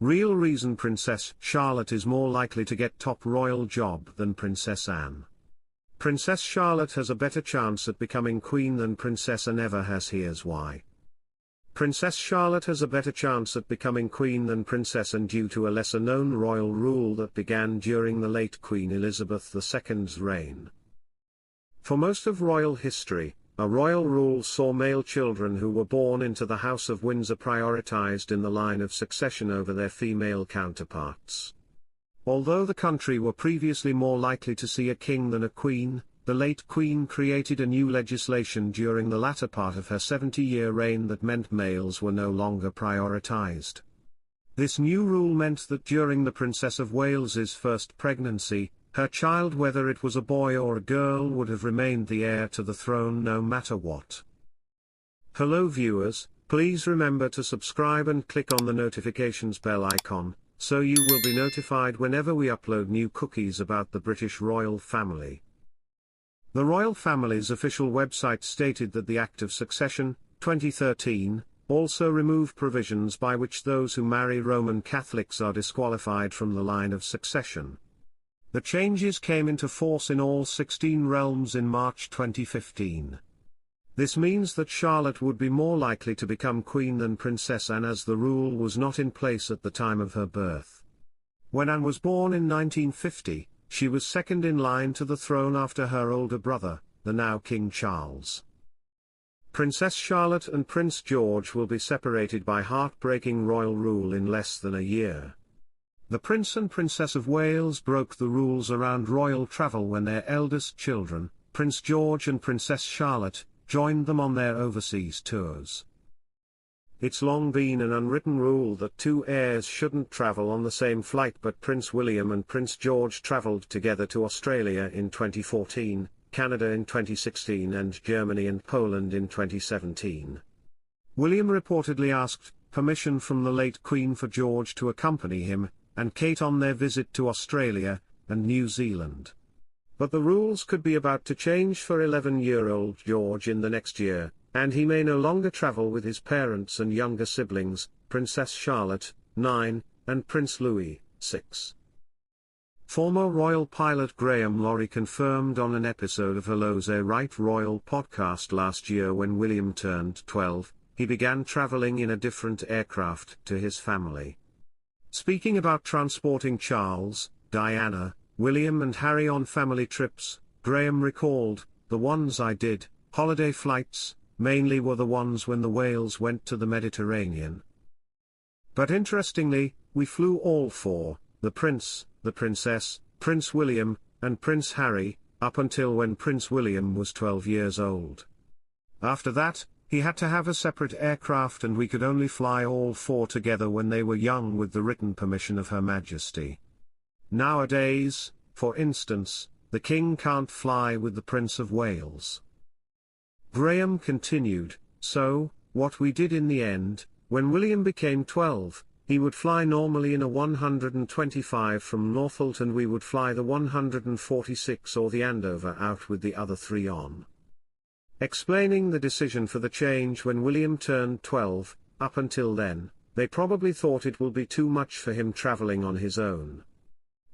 Real reason: Princess Charlotte is more likely to get top royal job than Princess Anne. Princess Charlotte has a better chance at becoming queen than Princess Anne ever has. Here's why. Princess Charlotte has a better chance at becoming queen than Princess Anne due to a lesser-known royal rule that began during the late Queen Elizabeth II's reign. For most of royal history, a royal rule saw male children who were born into the House of Windsor prioritised in the line of succession over their female counterparts. Although the country were previously more likely to see a king than a queen, the late Queen created a new legislation during the latter part of her 70-year reign that meant males were no longer prioritised. This new rule meant that during the Princess of Wales's first pregnancy, her child, whether it was a boy or a girl, would have remained the heir to the throne no matter what. Hello viewers, please remember to subscribe and click on the notifications bell icon, so you will be notified whenever we upload new cookies about the British royal family. The royal family's official website stated that the Act of Succession, 2013, also removed provisions by which those who marry Roman Catholics are disqualified from the line of succession. The changes came into force in all 16 realms in March 2015. This means that Charlotte would be more likely to become queen than Princess Anne, as the rule was not in place at the time of her birth. When Anne was born in 1950, she was second in line to the throne after her older brother, the now King Charles. Princess Charlotte and Prince George will be separated by heartbreaking royal rule in less than a year. The Prince and Princess of Wales broke the rules around royal travel when their eldest children, Prince George and Princess Charlotte, joined them on their overseas tours. It's long been an unwritten rule that two heirs shouldn't travel on the same flight, but Prince William and Prince George travelled together to Australia in 2014, Canada in 2016 and Germany and Poland in 2017. William reportedly asked permission from the late Queen for George to accompany him and Kate on their visit to Australia and New Zealand. But the rules could be about to change for 11-year-old George in the next year, and he may no longer travel with his parents and younger siblings, Princess Charlotte, 9, and Prince Louis, 6. Former royal pilot Graham Laurie confirmed on an episode of Hello's A Right Royal podcast last year when William turned 12, he began travelling in a different aircraft to his family. Speaking about transporting Charles, Diana, William and Harry on family trips, Graham recalled, "The ones I did, holiday flights, mainly were the ones when the Wales went to the Mediterranean. But interestingly, we flew all four, the Prince, the Princess, Prince William, and Prince Harry, up until when Prince William was 12 years old. After that, he had to have a separate aircraft and we could only fly all four together when they were young with the written permission of Her Majesty. Nowadays, for instance, the King can't fly with the Prince of Wales." Graham continued, "So, what we did in the end, when William became 12, he would fly normally in a 125 from Northolt and we would fly the 146 or the Andover out with the other three on." Explaining the decision for the change when William turned 12, up until then, they probably thought it will be too much for him travelling on his own.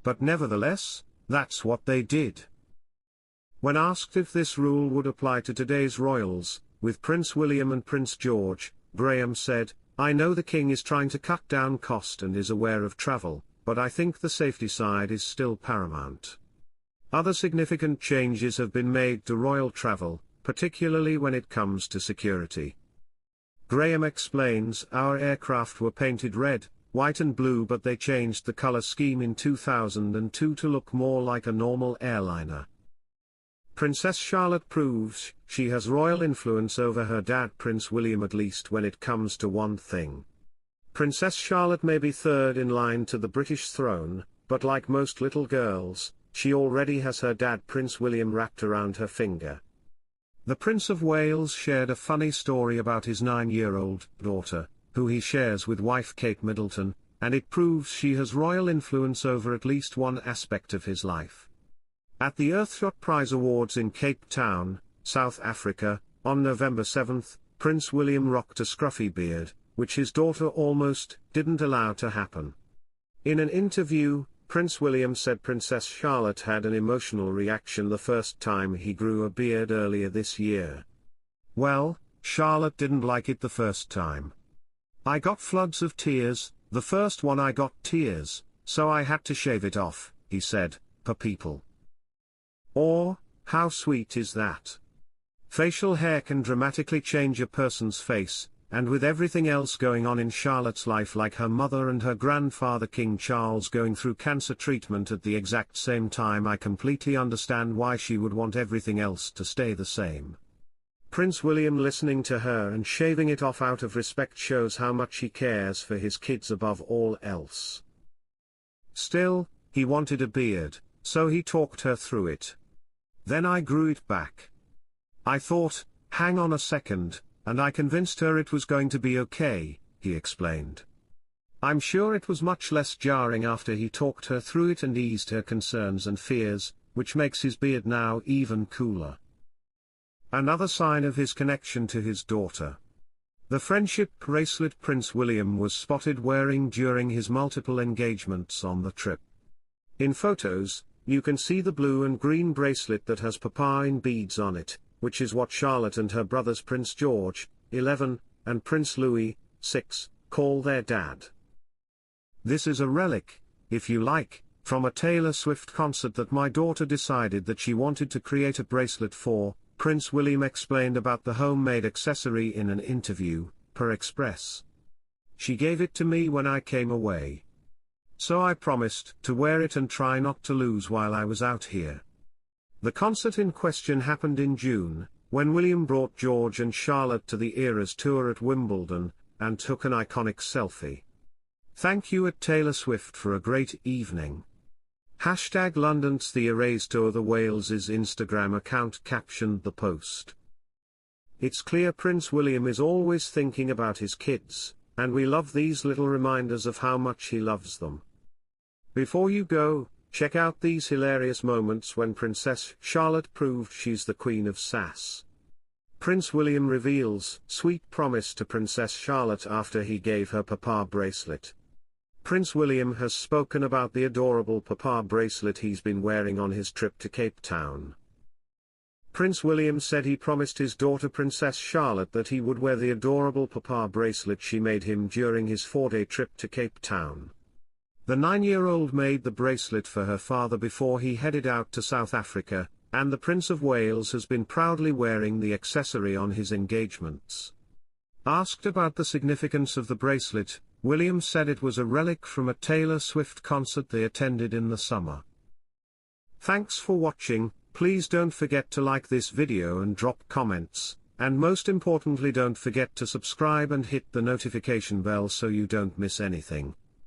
But nevertheless, that's what they did. When asked if this rule would apply to today's royals, with Prince William and Prince George, Graham said, "I know the King is trying to cut down cost and is aware of travel, but I think the safety side is still paramount. Other significant changes have been made to royal travel, particularly when it comes to security." Graham explains, "Our aircraft were painted red, white and blue, but they changed the color scheme in 2002 to look more like a normal airliner." Princess Charlotte proves she has royal influence over her dad Prince William, at least when it comes to one thing. Princess Charlotte may be third in line to the British throne, but like most little girls, she already has her dad Prince William wrapped around her finger. The Prince of Wales shared a funny story about his 9-year-old daughter, who he shares with wife Kate Middleton, and it proves she has royal influence over at least one aspect of his life. At the Earthshot Prize Awards in Cape Town, South Africa, on November 7, Prince William rocked a scruffy beard, which his daughter almost didn't allow to happen. In an interview, Prince William said Princess Charlotte had an emotional reaction the first time he grew a beard earlier this year. "Well, Charlotte didn't like it the first time. I got floods of tears, the first one I got tears, so I had to shave it off," he said, per People. Or, how sweet is that? Facial hair can dramatically change a person's face, and with everything else going on in Charlotte's life, like her mother and her grandfather King Charles going through cancer treatment at the exact same time, I completely understand why she would want everything else to stay the same. Prince William listening to her and shaving it off out of respect shows how much he cares for his kids above all else. Still, he wanted a beard, so he talked her through it. "Then I grew it back. I thought, hang on a second, and I convinced her it was going to be okay," he explained. I'm sure it was much less jarring after he talked her through it and eased her concerns and fears, which makes his beard now even cooler. Another sign of his connection to his daughter. The friendship bracelet Prince William was spotted wearing during his multiple engagements on the trip. In photos, you can see the blue and green bracelet that has papa in beads on it, which is what Charlotte and her brothers Prince George, 11, and Prince Louis, 6, call their dad. This is a relic, if you like, from a Taylor Swift concert that my daughter decided that she wanted to create a bracelet for. Prince William explained about the homemade accessory in an interview, per Express. "She gave it to me when I came away. So I promised to wear it and try not to lose while I was out here." The concert in question happened in June, when William brought George and Charlotte to the Eras tour at Wimbledon, and took an iconic selfie. "Thank you at Taylor Swift for a great evening." #London's The Eras Tour. The Wales's Instagram account captioned the post. "It's clear Prince William is always thinking about his kids, and we love these little reminders of how much he loves them. Before you go, check out these hilarious moments when Princess Charlotte proved she's the Queen of Sass." Prince William reveals sweet promise to Princess Charlotte after he gave her papa bracelet. Prince William has spoken about the adorable papa bracelet he's been wearing on his trip to Cape Town. Prince William said he promised his daughter Princess Charlotte that he would wear the adorable papa bracelet she made him during his 4-day trip to Cape Town. The 9-year-old made the bracelet for her father before he headed out to South Africa, and the Prince of Wales has been proudly wearing the accessory on his engagements. Asked about the significance of the bracelet, William said it was a relic from a Taylor Swift concert they attended in the summer. Thanks for watching. Please don't forget to like this video and drop comments, and most importantly don't forget to subscribe and hit the notification bell so you don't miss anything.